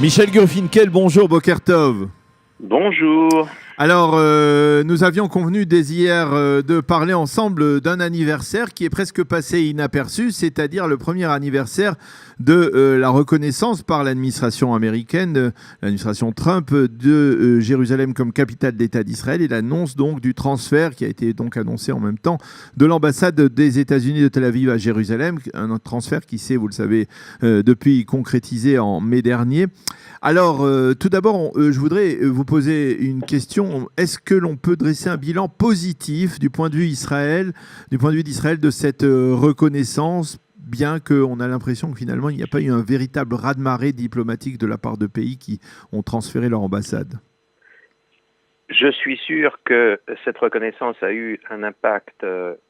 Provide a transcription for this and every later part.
Michel Gurfinkel, bonjour, Boker Tov. Bonjour. Alors, nous avions convenu dès hier de parler ensemble d'un anniversaire qui est presque passé inaperçu, c'est-à-dire le premier anniversaire de la reconnaissance par l'administration américaine, l'administration Trump, de Jérusalem comme capitale d'État d'Israël et l'annonce donc du transfert qui a été donc annoncé en même temps de l'ambassade des États-Unis de Tel Aviv à Jérusalem, un transfert qui s'est, vous le savez, depuis concrétisé en mai dernier. Alors, tout d'abord, je voudrais vous poser une question. Est-ce que l'on peut dresser un bilan positif du point de vue d'Israël de cette reconnaissance, bien qu'on a l'impression que finalement, il n'y a pas eu un véritable raz-de-marée diplomatique de la part de pays qui ont transféré leur ambassade? Je suis sûr que cette reconnaissance a eu un impact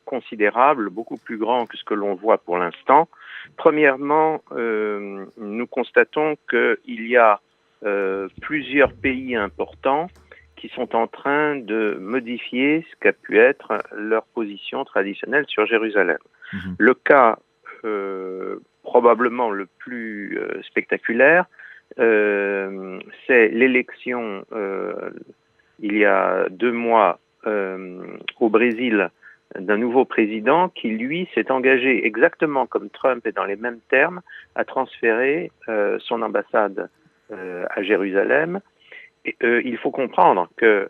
considérable, beaucoup plus grand que ce que l'on voit pour l'instant. Premièrement, nous constatons qu'il y a plusieurs pays importants qui sont en train de modifier ce qu'a pu être leur position traditionnelle sur Jérusalem. Le cas probablement le plus spectaculaire, c'est l'élection il y a 2 mois au Brésil d'un nouveau président qui, lui, s'est engagé exactement comme Trump et dans les mêmes termes à transférer son ambassade à Jérusalem. Et, il faut comprendre que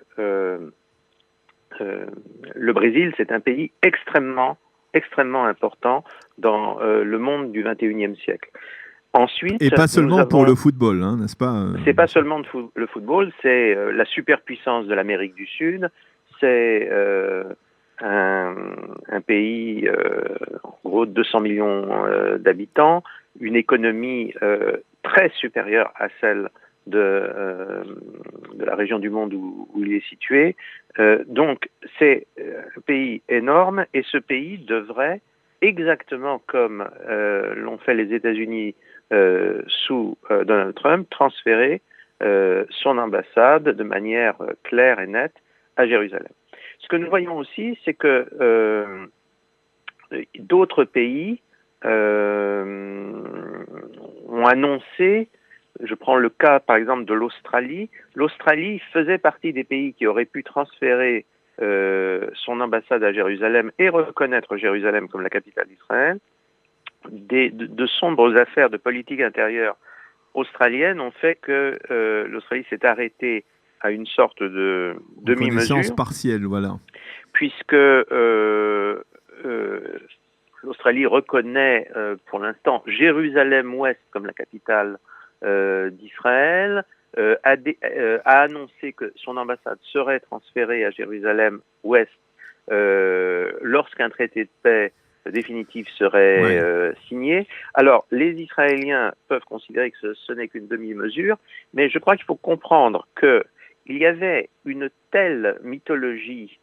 le Brésil, c'est un pays extrêmement important dans le monde du XXIe siècle. Ensuite, et pas seulement pour le football, hein, n'est-ce pas? C'est pas seulement le football, c'est la superpuissance de l'Amérique du Sud, c'est un pays, en gros, de 200 millions d'habitants, une économie très supérieure à celle de la région du monde où il est situé. Donc, c'est un pays énorme et ce pays devrait, exactement comme l'ont fait les États-Unis sous Donald Trump, transférer son ambassade de manière claire et nette à Jérusalem. Ce que nous voyons aussi, c'est que d'autres pays ont annoncé, je prends le cas par exemple de l'Australie. L'Australie faisait partie des pays qui auraient pu transférer son ambassade à Jérusalem et reconnaître Jérusalem comme la capitale d'Israël. De sombres affaires de politique intérieure australienne ont fait que l'Australie s'est arrêtée à une sorte de demi-mesure. Reconnaissance partielle, voilà. Puisque l'Australie reconnaît pour l'instant Jérusalem-Ouest comme la capitale d'Israël, a annoncé que son ambassade serait transférée à Jérusalem-Ouest lorsqu'un traité de paix définitif serait signé. Alors, les Israéliens peuvent considérer que ce n'est qu'une demi-mesure, mais je crois qu'il faut comprendre qu'il y avait une telle mythologie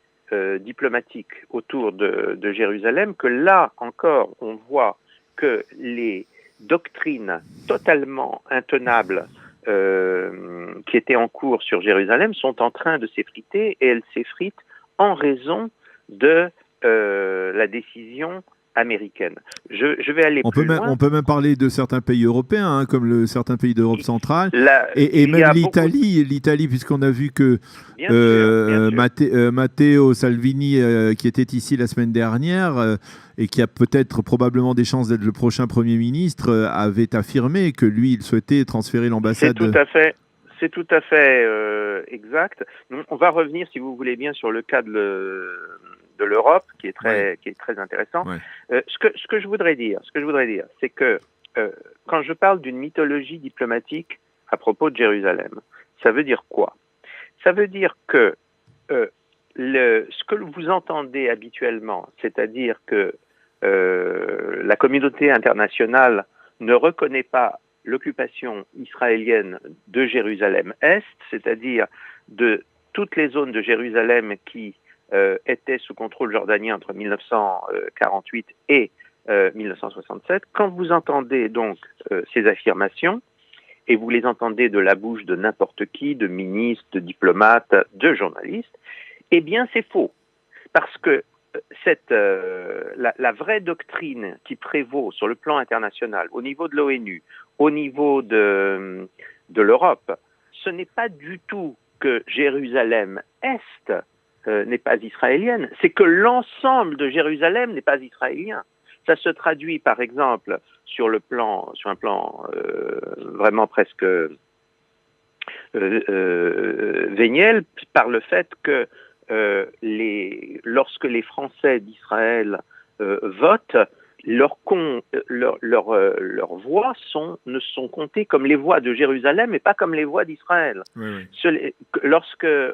diplomatique autour de Jérusalem que là encore, on voit que les doctrines totalement intenables qui étaient en cours sur Jérusalem sont en train de s'effriter et elles s'effritent en raison de la décision américaine. Je vais aller plus loin. On peut même parler de certains pays européens, hein, comme certains pays d'Europe centrale, et même l'Italie, puisqu'on a vu que Matteo Salvini, qui était ici la semaine dernière, et qui a peut-être probablement des chances d'être le prochain Premier ministre, avait affirmé que lui, il souhaitait transférer l'ambassade. C'est tout à fait exact. On va revenir, si vous voulez bien, sur le cas de l'Europe, qui est très intéressant. Ouais. Ce que je voudrais dire, c'est que quand je parle d'une mythologie diplomatique à propos de Jérusalem, ça veut dire quoi? Ça veut dire que ce que vous entendez habituellement, c'est-à-dire que la communauté internationale ne reconnaît pas l'occupation israélienne de Jérusalem-Est, c'est-à-dire de toutes les zones de Jérusalem qui étaient sous contrôle jordanien entre 1948 et 1967. Quand vous entendez donc ces affirmations, et vous les entendez de la bouche de n'importe qui, de ministres, de diplomates, de journalistes, eh bien c'est faux. Parce que la vraie doctrine qui prévaut sur le plan international, au niveau de l'ONU, au niveau de de l'Europe, ce n'est pas du tout que Jérusalem-Est n'est pas israélienne, c'est que l'ensemble de Jérusalem n'est pas israélien. Ça se traduit, par exemple, sur un plan vraiment presque véniel, par le fait que lorsque les Français d'Israël votent, leurs voix ne sont comptées comme les voix de Jérusalem et pas comme les voix d'Israël. Oui. Lorsqu'un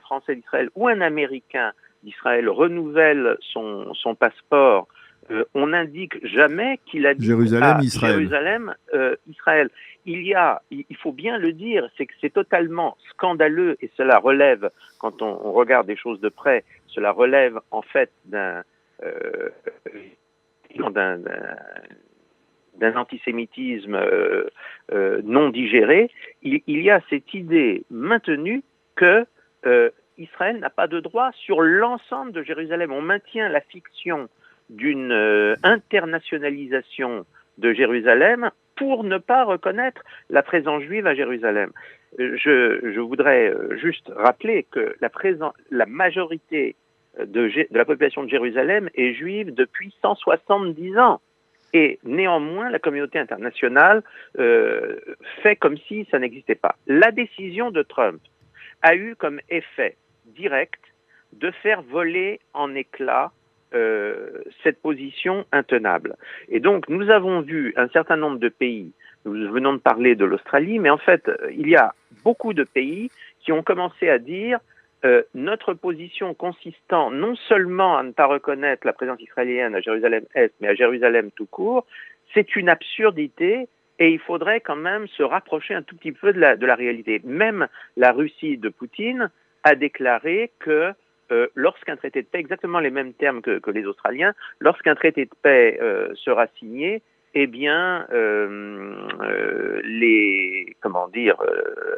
Français d'Israël ou un Américain d'Israël renouvelle son passeport, on n'indique jamais qu'il habite Jérusalem, Israël. Il faut bien le dire, c'est que c'est totalement scandaleux et cela relève, quand on regarde des choses de près, cela relève en fait d'un antisémitisme non digéré. Il y a cette idée maintenue que Israël n'a pas de droit sur l'ensemble de Jérusalem. On maintient la fiction d'une internationalisation de Jérusalem pour ne pas reconnaître la présence juive à Jérusalem. Je voudrais juste rappeler que la majorité de la population de Jérusalem est juive depuis 170 ans. Et néanmoins, la communauté internationale fait comme si ça n'existait pas. La décision de Trump a eu comme effet direct de faire voler en éclats cette position intenable. Et donc, nous avons vu un certain nombre de pays, nous venons de parler de l'Australie, mais en fait, il y a beaucoup de pays qui ont commencé à dire notre position consistant non seulement à ne pas reconnaître la présence israélienne à Jérusalem-Est, mais à Jérusalem tout court, c'est une absurdité et il faudrait quand même se rapprocher un tout petit peu de la réalité. Même la Russie de Poutine a déclaré que lorsqu'un traité de paix, exactement les mêmes termes que les Australiens, lorsqu'un traité de paix sera signé, eh bien,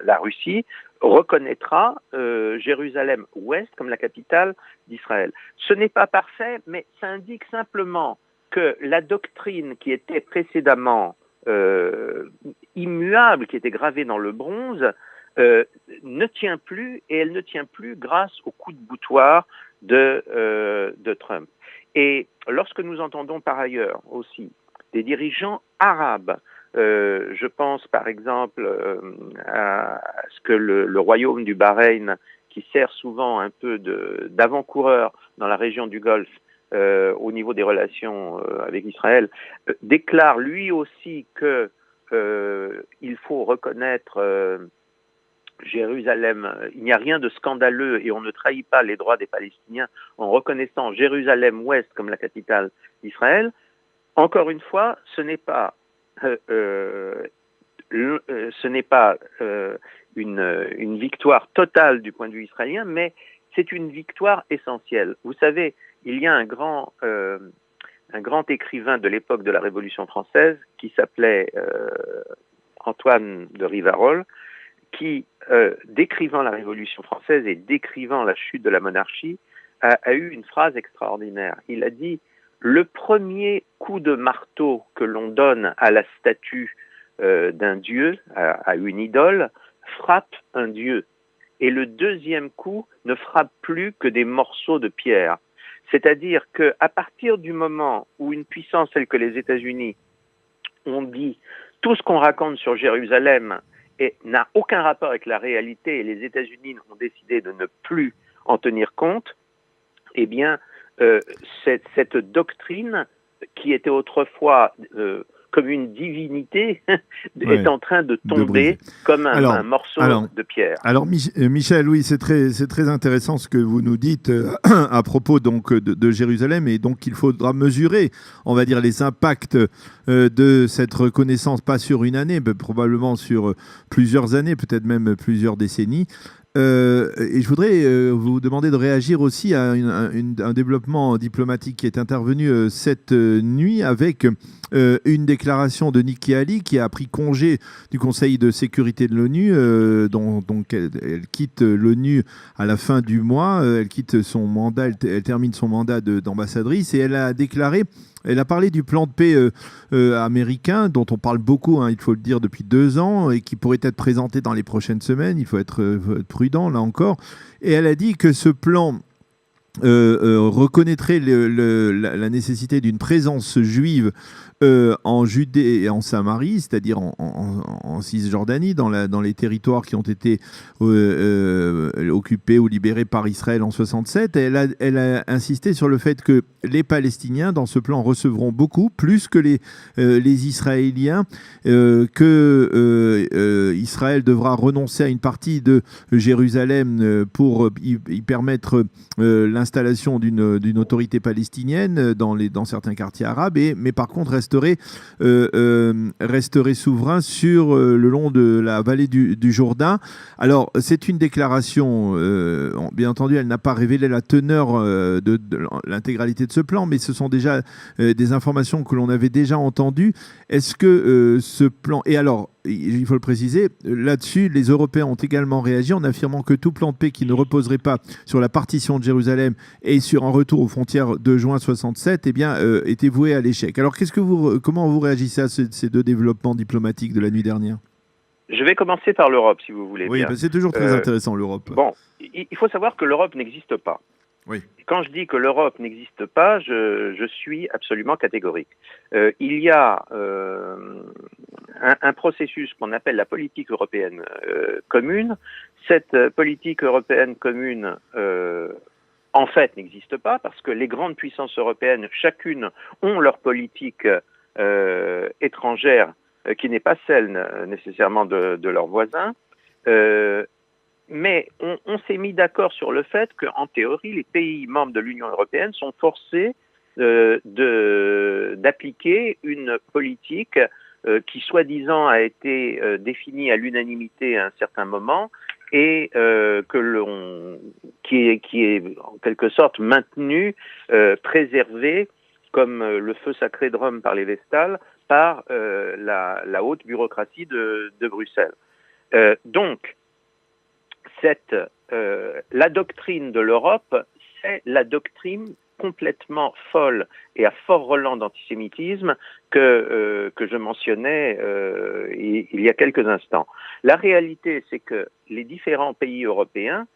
la Russie reconnaîtra Jérusalem-Ouest comme la capitale d'Israël. Ce n'est pas parfait, mais ça indique simplement que la doctrine qui était précédemment immuable, qui était gravée dans le bronze, ne tient plus, et elle ne tient plus grâce au coup de boutoir de Trump. Et lorsque nous entendons par ailleurs aussi des dirigeants arabes, je pense par exemple à ce que le royaume du Bahreïn, qui sert souvent un peu d'avant-coureur dans la région du Golfe au niveau des relations avec Israël, déclare lui aussi que il faut reconnaître Jérusalem, il n'y a rien de scandaleux et on ne trahit pas les droits des Palestiniens en reconnaissant Jérusalem-Ouest comme la capitale d'Israël. Encore une fois, ce n'est pas une victoire totale du point de vue israélien, mais c'est une victoire essentielle. Vous savez, il y a un grand écrivain de l'époque de la Révolution française qui s'appelait Antoine de Rivarol, qui, décrivant la Révolution française et décrivant la chute de la monarchie, a eu une phrase extraordinaire. Il a dit « Le premier coup de marteau que l'on donne à la statue d'un dieu, à une idole, frappe un dieu. Et le deuxième coup ne frappe plus que des morceaux de pierre. » C'est-à-dire qu'à partir du moment où une puissance telle que les États-Unis ont dit tout ce qu'on raconte sur Jérusalem et n'a aucun rapport avec la réalité, et les États-Unis ont décidé de ne plus en tenir compte, eh bien, cette doctrine, qui était autrefois comme une divinité, est en train de tomber comme un morceau de pierre. Alors, Michel, oui, c'est très intéressant ce que vous nous dites à propos donc, de Jérusalem, et donc il faudra mesurer, on va dire, les impacts de cette reconnaissance, pas sur une année, mais probablement sur plusieurs années, peut-être même plusieurs décennies. Et je voudrais vous demander de réagir aussi à un développement diplomatique qui est intervenu cette nuit avec une déclaration de Nikki Haley qui a pris congé du Conseil de sécurité de l'ONU, donc elle quitte l'ONU à la fin du mois, elle quitte son mandat, elle termine son mandat d'ambassadrice, et elle a déclaré Elle a parlé du plan de paix américain, dont on parle beaucoup, il faut le dire, depuis 2 ans, et qui pourrait être présenté dans les prochaines semaines. Il faut être prudent, là encore. Et elle a dit que ce plan reconnaîtrait la nécessité d'une présence juive en Judée et en Samarie, c'est-à-dire en Cisjordanie, dans les territoires qui ont été occupés ou libérés par Israël en 67. Et elle a insisté sur le fait que les Palestiniens, dans ce plan, recevront beaucoup, plus que les Israéliens, que Israël devra renoncer à une partie de Jérusalem pour y permettre l'installation d'une autorité palestinienne dans certains quartiers arabes, mais par contre resterait souverain sur le long de la vallée du Jourdain. Alors, c'est une déclaration, bien entendu, elle n'a pas révélé la teneur de l'intégralité de ce plan, mais ce sont déjà des informations que l'on avait déjà entendues. Est-ce que ce plan... Et alors, il faut le préciser, là-dessus, les Européens ont également réagi en affirmant que tout plan de paix qui ne reposerait pas sur la partition de Jérusalem et sur un retour aux frontières de juin 67 était voué à l'échec. Alors, comment vous réagissez à ces 2 développements diplomatiques de la nuit dernière ? Je vais commencer par l'Europe, si vous voulez. Oui, c'est toujours très intéressant, l'Europe. Bon, il faut savoir que l'Europe n'existe pas. Oui. Quand je dis que l'Europe n'existe pas, je suis absolument catégorique. Il y a un processus qu'on appelle la politique européenne commune. Cette politique européenne commune, en fait, n'existe pas parce que les grandes puissances européennes, chacune, ont leur politique étrangère qui n'est pas celle nécessairement de leurs voisins. Mais on s'est mis d'accord sur le fait qu'en théorie, les pays membres de l'Union européenne sont forcés d'appliquer une politique qui, soi-disant, a été définie à l'unanimité à un certain moment et qui est en quelque sorte maintenue, préservée, comme le feu sacré de Rome par les Vestales, par la haute bureaucratie de Bruxelles. Donc, la doctrine de l'Europe, c'est la doctrine complètement folle et à fort relent d'antisémitisme que je mentionnais il y a quelques instants. La réalité, c'est que les différents pays européens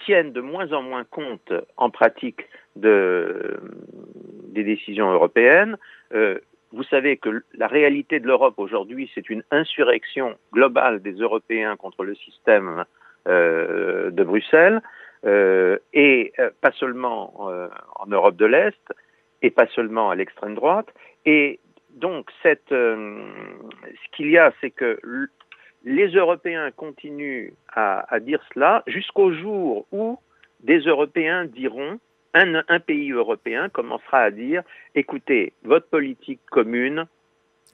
tiennent de moins en moins compte en pratique des décisions européennes. Vous savez que la réalité de l'Europe aujourd'hui, c'est une insurrection globale des Européens contre le système de Bruxelles, et pas seulement en Europe de l'Est, et pas seulement à l'extrême droite. Et donc, ce qu'il y a, c'est que les Européens continuent à dire cela jusqu'au jour où des Européens diront, un pays européen commencera à dire, écoutez, votre politique commune,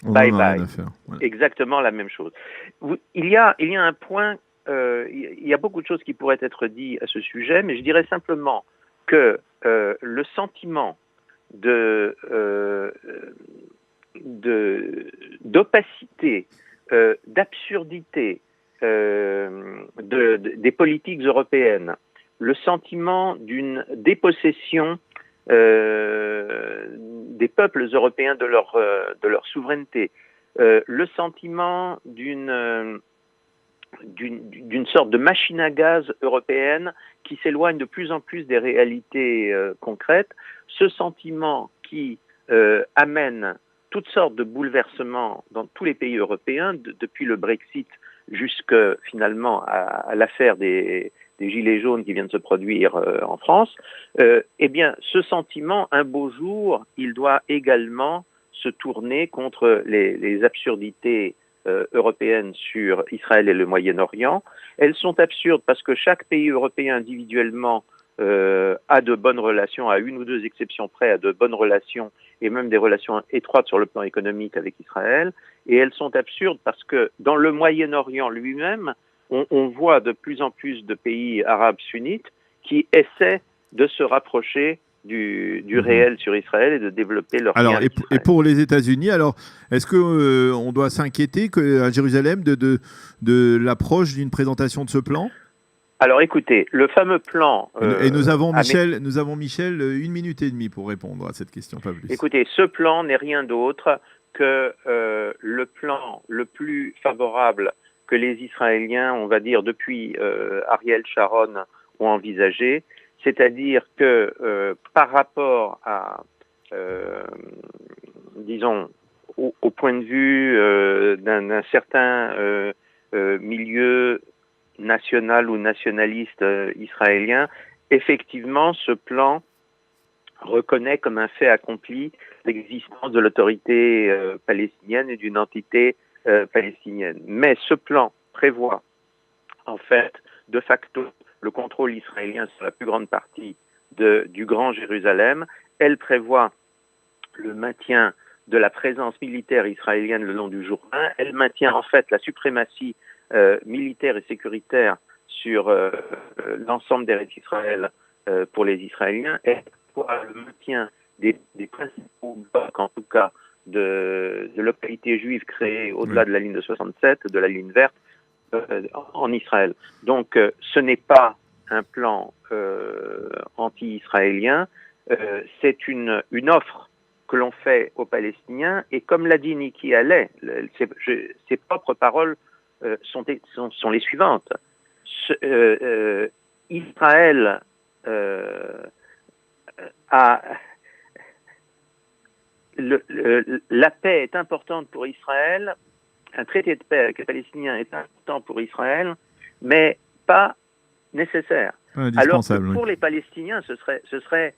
bye bye. Voilà. Exactement la même chose. Il y a un point. Il y a beaucoup de choses qui pourraient être dites à ce sujet, mais je dirais simplement que le sentiment d'opacité, d'absurdité des politiques européennes, le sentiment d'une dépossession des peuples européens de leur souveraineté, le sentiment d'une sorte de machine à gaz européenne qui s'éloigne de plus en plus des réalités concrètes, ce sentiment qui amène toutes sortes de bouleversements dans tous les pays européens, depuis le Brexit jusqu'à finalement à l'affaire des Gilets jaunes qui vient de se produire en France, eh bien, ce sentiment, un beau jour, il doit également se tourner contre les absurdités européennes sur Israël et le Moyen-Orient. Elles sont absurdes parce que chaque pays européen individuellement a de bonnes relations, à une ou deux exceptions près, a de bonnes relations et même des relations étroites sur le plan économique avec Israël. Et elles sont absurdes parce que dans le Moyen-Orient lui-même, on voit de plus en plus de pays arabes sunnites qui essaient de se rapprocher du réel sur Israël et de développer leur lien avec Israël. Et pour les États-Unis, alors, est-ce qu'on doit s'inquiéter à Jérusalem de l'approche d'une présentation de ce plan ? Alors écoutez, le fameux plan... et nous avons Michel, 1 minute et demie pour répondre à cette question, pas plus. Écoutez, ce plan n'est rien d'autre que le plan le plus favorable que les Israéliens, on va dire depuis Ariel Sharon, ont envisagé, c'est-à-dire que par rapport à, disons, au point de vue d'un certain milieu national ou nationaliste israélien, effectivement, ce plan reconnaît comme un fait accompli l'existence de l'autorité palestinienne et d'une entité palestinienne. Mais ce plan prévoit, en fait, de facto, le contrôle israélien sur la plus grande partie du Grand Jérusalem. Elle prévoit le maintien de la présence militaire israélienne le long du Jourdain. Elle maintient en fait la suprématie militaire et sécuritaire sur l'ensemble d'Eretz Israël pour les Israéliens. Elle prévoit le maintien des principaux blocs, en tout cas, de localités juives créées au-delà de la ligne de 67, de la ligne verte, en Israël. Donc, ce n'est pas un plan anti-israélien, c'est une offre que l'on fait aux Palestiniens, et comme l'a dit Nikki Haley, ses propres paroles sont les suivantes. Israël la paix est importante pour Israël, un traité de paix avec les Palestiniens est important pour Israël, mais pas nécessaire. Alors que pour les Palestiniens, ce serait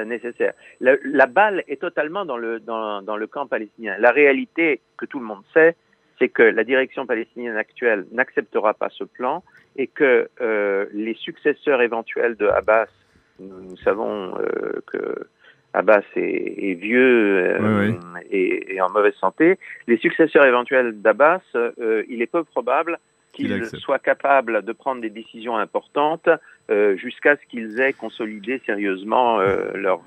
nécessaire. La balle est totalement dans le camp palestinien. La réalité que tout le monde sait, c'est que la direction palestinienne actuelle n'acceptera pas ce plan et que les successeurs éventuels de Abbas, nous savons que Abbas est vieux et en mauvaise santé, les successeurs éventuels d'Abbas, il est peu probable qu'ils soient capables de prendre des décisions importantes jusqu'à ce qu'ils aient consolidé sérieusement leur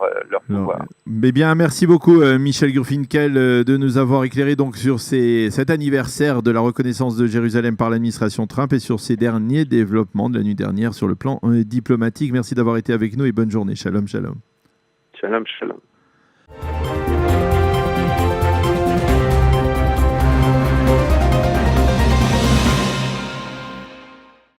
pouvoir. Mais bien, merci beaucoup Michel Gurfinkel de nous avoir éclairé donc sur cet anniversaire de la reconnaissance de Jérusalem par l'administration Trump et sur ces derniers développements de la nuit dernière sur le plan diplomatique. Merci d'avoir été avec nous et bonne journée. Shalom, shalom. Shalom, shalom.